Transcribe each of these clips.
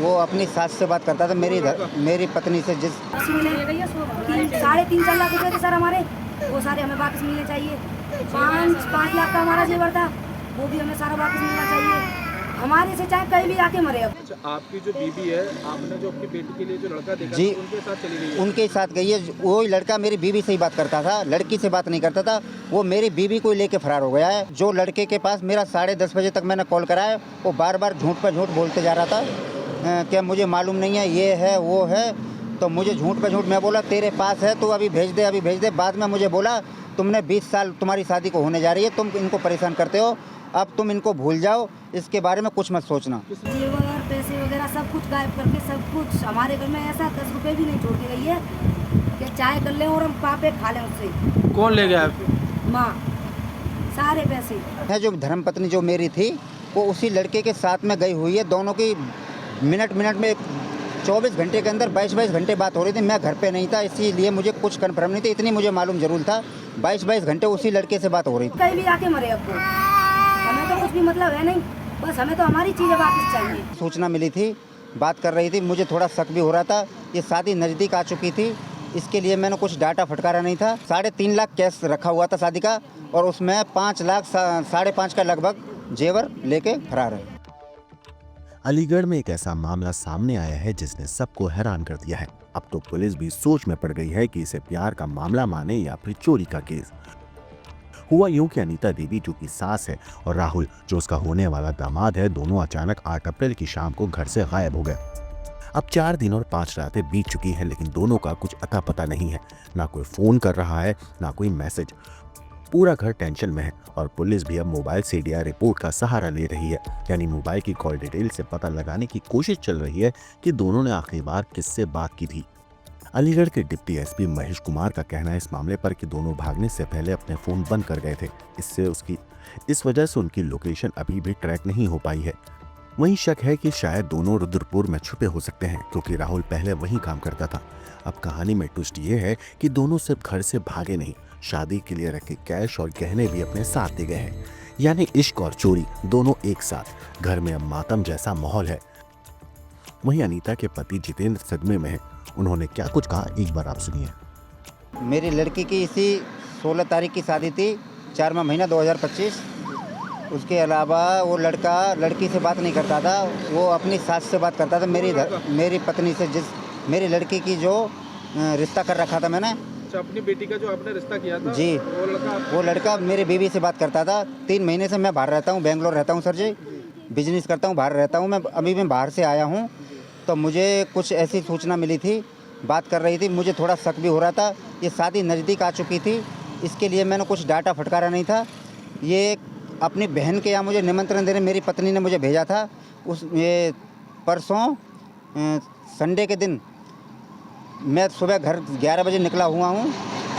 वो अपनी सास से बात करता था, मेरी पत्नी से। जिस 3.5-4 लाख रुपए थे सर हमारे, वो सारे हमें वापस मिलने चाहिए। 5 लाख का हमारा जेवर था, वो भी हमें सारा वापस मिलना चाहिए। हमारे से चाहे कहीं भी आके मरे। अब अच्छा, आपकी जो बीवी है, आपने जो अपनी बेटी के लिए जो लड़का देखा जी, उनके साथ चली गई है? उनके साथ गई है। वो लड़का मेरी बीवी से ही बात करता था, लड़की से बात नहीं करता था। वो मेरी बीवी को लेके फरार हो गया है। जो लड़के के पास मेरा 10:30 बजे तक मैंने कॉल कराया, वो बार बार झूठ पर झूठ बोलते जा रहा था कि मुझे मालूम नहीं है, ये है वो है। तो मुझे झूठ पर झूठ, मैं बोला तेरे पास है तो अभी भेज दे, अभी भेज दे। बाद में मुझे बोला तुमने 20 साल तुम्हारी शादी को होने जा रही है, तुम इनको परेशान करते हो, अब तुम इनको भूल जाओ, इसके बारे में कुछ मत सोचना। जेवर पैसे वगैरह सब कुछ गायब करके, सब कुछ हमारे घर में ऐसा 10 रुपए भी नहीं छोड़ के गई है कि चाय कर लें और हम पापे खा लें उससे। कौन ले गया? माँ, सारे पैसे है जो धर्मपत्नी जो मेरी थी, वो उसी लड़के के साथ में गई हुई है। दोनों की मिनट में 24 घंटे के अंदर 22 घंटे बात हो रही थी। मैं घर पे नहीं था, इसीलिए मुझे कुछ कन्फर्म नहीं था। इतनी मुझे मालूम जरूर था 22 घंटे उसी लड़के से बात हो रही थी। कहीं भी आके मरे, अब तो हमें तो कुछ भी मतलब है नहीं, बस हमें तो हमारी चीज़ें वापस चाहिए। सूचना मिली थी, बात कर रही थी, मुझे थोड़ा शक भी हो रहा था। ये शादी नज़दीक आ चुकी थी, इसके लिए मैंने कुछ डाटा फटकारा नहीं था। 3.5 लाख कैश रखा हुआ था शादी का, और उसमें 5 लाख 5.5 का लगभग जेवर लेके फरार है। अलीगढ़ में एक ऐसा मामला सामने आया है जिसने सबको हैरान कर दिया है। अब तो पुलिस भी सोच में पड़ गई है कि इसे प्यार का मामला माने या फिर चोरी का केस। हुआ यूं कि अनीता देवी जो कि सास है और राहुल जो उसका होने वाला दामाद है, दोनों अचानक 8 अप्रैल की शाम को घर से गायब हो गए। अब 4 दिन और 5 रातें बीत चुकी हैं, लेकिन दोनों का कुछ अता पता नहीं है। ना कोई फोन कर रहा है, ना कोई मैसेज। पूरा घर टेंशन में है और पुलिस भी अब मोबाइल से दिया रिपोर्ट का सहारा ले रही है, यानी मोबाइल की कॉल डिटेल से पता लगाने की कोशिश चल रही है कि दोनों ने आखिरी बार किससे बात की थी। अलीगढ़ के डिप्टी एसपी महेश कुमार का कहना है इस मामले पर कि दोनों भागने से पहले अपने फोन बंद कर गए थे। इस वजह से उनकी लोकेशन अभी भी ट्रैक नहीं हो पाई है। वहीं शक है कि शायद दोनों रुद्रपुर में छुपे हो सकते हैं, क्योंकि राहुल पहले वहीं काम करता था। अब कहानी में ट्विस्ट ये है कि दोनों सिर्फ घर से भागे नहीं, शादी के लिए रखे कैश और गहने भी अपने साथ दे गए हैं। यानी इश्क और चोरी दोनों एक साथ। घर में अब मातम जैसा माहौल है। वहीं अनीता के पति जितेंद्र सदमे में है। उन्होंने क्या कुछ कहा, एक बार आप सुनिए। मेरी लड़की की इसी 16 तारीख की शादी थी, 4वां महीना 2025। उसके अलावा वो लड़का लड़की से बात नहीं करता था, वो अपनी सास से बात करता था, मेरी पत्नी से। जिस मेरी लड़की की जो रिश्ता कर रखा था मैंने। अच्छा, अपनी बेटी का जो आपने रिश्ता किया था जी, वो लड़का मेरी बीवी से बात करता था। 3 महीने से मैं बाहर रहता हूँ, बेंगलोर रहता हूँ सर जी, बिजनेस करता हूँ, बाहर रहता हूँ मैं। अभी मैं बाहर से आया हूँ, तो मुझे कुछ ऐसी सूचना मिली थी, बात कर रही थी, मुझे थोड़ा शक भी हो रहा था। ये शादी नज़दीक आ चुकी थी, इसके लिए मैंने कुछ डाटा फटकारा नहीं था। ये अपनी बहन के यहाँ मुझे निमंत्रण देने मेरी पत्नी ने मुझे भेजा था। ये परसों संडे के दिन मैं सुबह घर 11 बजे निकला हुआ हूँ,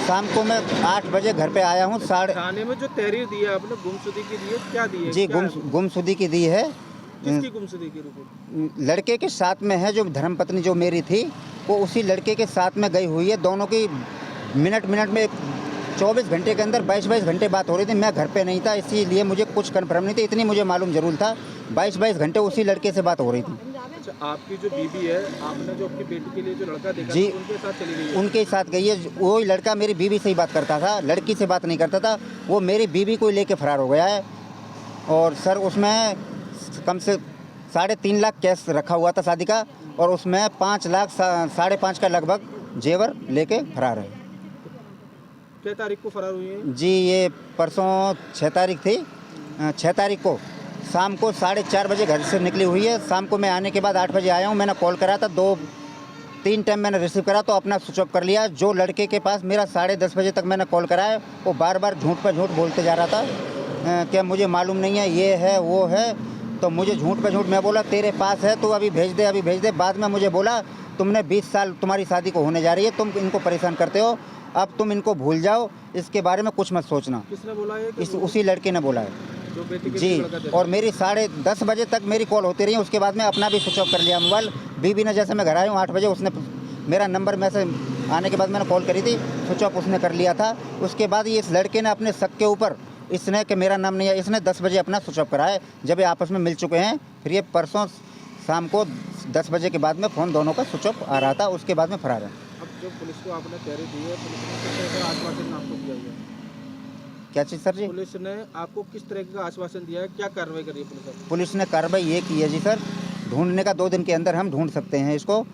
शाम को मैं 8 बजे घर पे आया हूँ। थाने में जो तहरीर दी है आपने गुमशुदगी की दी है, क्या दी है? जी, गुमशुदगी की दी है। किसकी गुमशुदगी की रिपोर्ट? लड़के के साथ में है, जो धर्मपत्नी जो मेरी थी, वो उसी लड़के के साथ में गई हुई है। दोनों की मिनट में 24 घंटे के अंदर 22 घंटे बात हो रही थी। मैं घर पे नहीं था, इसीलिए मुझे कुछ कन्फर्म नहीं था। इतनी मुझे मालूम जरूर था 22 घंटे उसी लड़के से बात हो रही थी। अच्छा, आपकी जो बीवी है, आपने जो अपनी बेटी के लिए जो लड़का देखा जी, उनके साथ चली गई है? उनके साथ गई है। वो लड़का मेरी बीवी से ही बात करता था, लड़की से बात नहीं करता था। वो मेरी बीवी को लेके फरार हो गया है। और सर उसमें कम से 3.5 लाख कैश रखा हुआ था शादी का, और उसमें 5 लाख 5.5 का लगभग जेवर लेके फरार है। क्या तारीख को फरार हुई है? जी, ये परसों 6 तारीख थी। 6 तारीख को शाम को 4:30 बजे घर से निकली हुई है। शाम को मैं आने के बाद 8 बजे आया हूँ। मैंने कॉल करा था, 2-3 टाइम मैंने रिसीव करा तो अपना स्विच ऑफ कर लिया। जो लड़के के पास मेरा 10:30 बजे तक मैंने कॉल कराया, वो बार बार झूठ पर झूठ बोलते जा रहा था कि मुझे मालूम नहीं है, ये है वो है। तो मुझे झूठ पे झूठ, मैं बोला तेरे पास है तो अभी भेज दे, अभी भेज दे। बाद में मुझे बोला तुमने 20 साल तुम्हारी शादी को होने जा रही है, तुम इनको परेशान करते हो, अब तुम इनको भूल जाओ, इसके बारे में कुछ मत सोचना। किसने बोला है? उसी लड़के ने बोला है जो बेटी के जी। और मेरी 10:30 बजे तक मेरी कॉल होती रही, उसके बाद में अपना भी स्विच ऑफ कर लिया मोबाइल। बीवी ने, जैसे मैं घर आया हूँ 8 बजे, उसने मेरा नंबर में से आने के बाद मैंने कॉल करी थी, स्विच ऑफ उसने कर लिया था। उसके बाद ये इस लड़के ने अपने शक के ऊपर, इसने कि मेरा नाम नहीं है, इसने 10 बजे अपना स्विच ऑफ कराया। जब ये आपस में मिल चुके हैं, फिर ये परसों शाम को 10 बजे के बाद में फ़ोन दोनों का स्विच ऑफ आ रहा था, उसके बाद में फरार है। अब जो पुलिस को आपने तहरीर दी है, पुलिस ने किस तरह का आश्वासन आपको दिया है? क्या चीज़ सर जी? पुलिस ने आपको किस तरह का आश्वासन दिया है, क्या कार्रवाई करी है पुलिस ने? पुलिस ने कार्रवाई ये की है जी सर, ढूंढने का 2 दिन के अंदर हम ढूंढ सकते हैं इसको।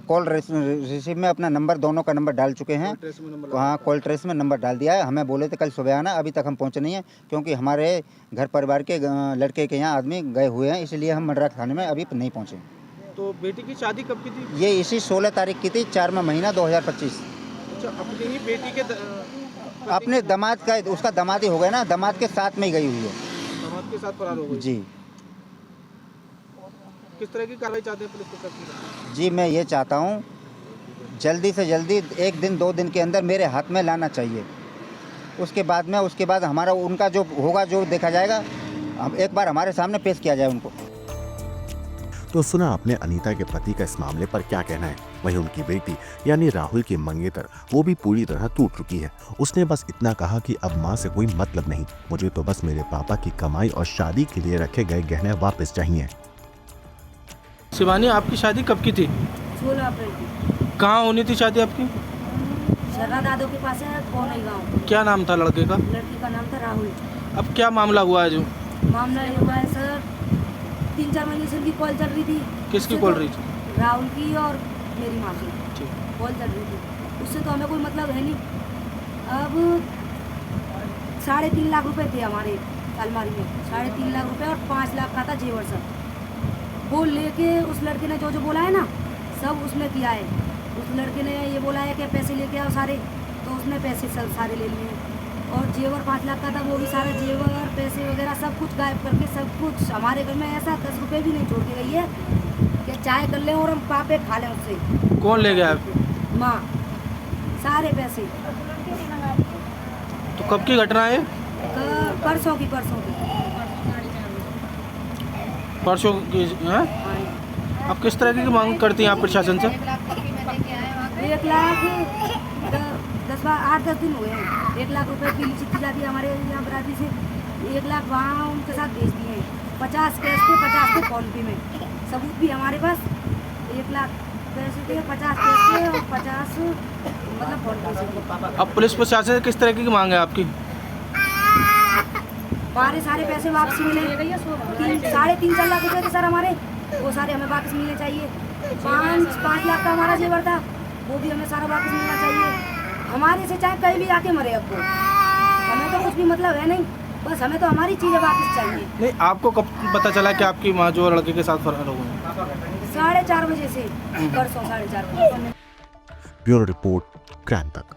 कॉल रिसीव में अपना नंबर, दोनों का नंबर डाल चुके हैं। ट्रेस में नंबर हाँ, कॉल ट्रेस में नंबर डाल दिया है। हमें बोले थे कल सुबह आना, अभी तक हम पहुँचे नहीं हैं क्योंकि हमारे घर परिवार के लड़के के यहाँ आदमी गए हुए हैं, इसलिए हम मंडरा थाने में अभी नहीं पहुँचे। तो बेटी की शादी कब की थी? ये इसी 16 तारीख की थी, 4वां महीना 2025। अच्छा, अपनी ही बेटी के अपने दामाद का, उसका दामाद ही हो गया ना, दामाद के साथ में ही गई हुई है दामाद के साथ फरार हो गई। जी। किस तरह की कार्रवाई चाहते हैं पुलिस प्रशासन? जी मैं ये चाहता हूँ जल्दी से जल्दी 1 दिन 2 दिन के अंदर मेरे हाथ में लाना चाहिए। उसके बाद हमारा उनका जो होगा, जो देखा जाएगा, हम एक बार हमारे सामने पेश किया जाए उनको। तो सुना आपने अनीता के पति का इस मामले पर क्या कहना है। वहीं उनकी बेटी यानी राहुल की मंगेतर, वो भी पूरी तरह टूट चुकी है। उसने बस इतना कहा कि अब माँ से कोई मतलब नहीं, मुझे तो बस मेरे पापा की कमाई और शादी के लिए रखे गए गहने वापस चाहिए। शिवानी, आपकी शादी कब की थी? 16 अप्रैल की। कहाँ होनी थी शादी आपकी? शर्रा दादो के पास है, कौन गाँव। क्या नाम था लड़के का? लड़की का नाम था राहुल। अब क्या मामला हुआ है जो? मामला ये हुआ है सर, 3-4 महीने से इनकी कॉल चल रही थी। किसकी उससे कॉल तो रही थी? राहुल की और मेरी माँ की ठीक। कॉल चल रही थी। उससे तो हमें कोई मतलब है नहीं। अब 3.5 लाख रुपए थे हमारे अलमारी में, 3.5 लाख रुपए और 5 लाख का था जेवर सर। वो लेके उस लड़के ने जो बोला है ना, सब उसने किया है। उस लड़के ने ये बोला है कि पैसे लेके आओ सारे, तो उसने पैसे सब सारे ले लिए। और जेवर 5 लाख का था, वो भी सारा जेवर, पैसे वगैरह सब कुछ गायब करके, सब कुछ हमारे घर में ऐसा 10 रुपये भी नहीं छोड़ के गई है कि चाय कर लें और हम पापे खा लें उससे। कौन ले गया? माँ, सारे पैसे। तो कब की घटना है? परसों की। परसों की है? अब किस तरह की मांग करती हैं आप प्रशासन से? 1 लाख 8-10 दिन हुए हैं। 1 लाख रुपए की चिट्ठी जाती है हमारे यहाँ बराती से। 1 लाख वहाँ उनके साथ भेज दिए हैं। 50 कैश थे, 50 थे फोन पे में, सबूत भी हमारे पास। 1 लाख पैसे थे, 50 कैश थे और 50 मतलब फोन पे से। अब पुलिस प्रशासन से किस तरह की मांग है आपकी? हमारे सारे पैसे वापस मिले। 3.5-4 लाख रुपए थे सर हमारे, वो सारे हमें वापस मिलने चाहिए। 5 लाख का हमारा जेवर था, वो भी हमें सारा वापस मिलना चाहिए। हमारे से चाहे कहीं भी आके मरे, अब वो हमें तो कुछ भी मतलब है नहीं, बस हमें तो हमारी चीज़ें वापस चाहिए। नहीं, आपको कब पता चला कि आपकी माँ जो लड़के के साथ फरार हो गई? 4:30 बजे से, परसों 4:30 बजे। ब्यूरो रिपोर्ट, क्रांति तक।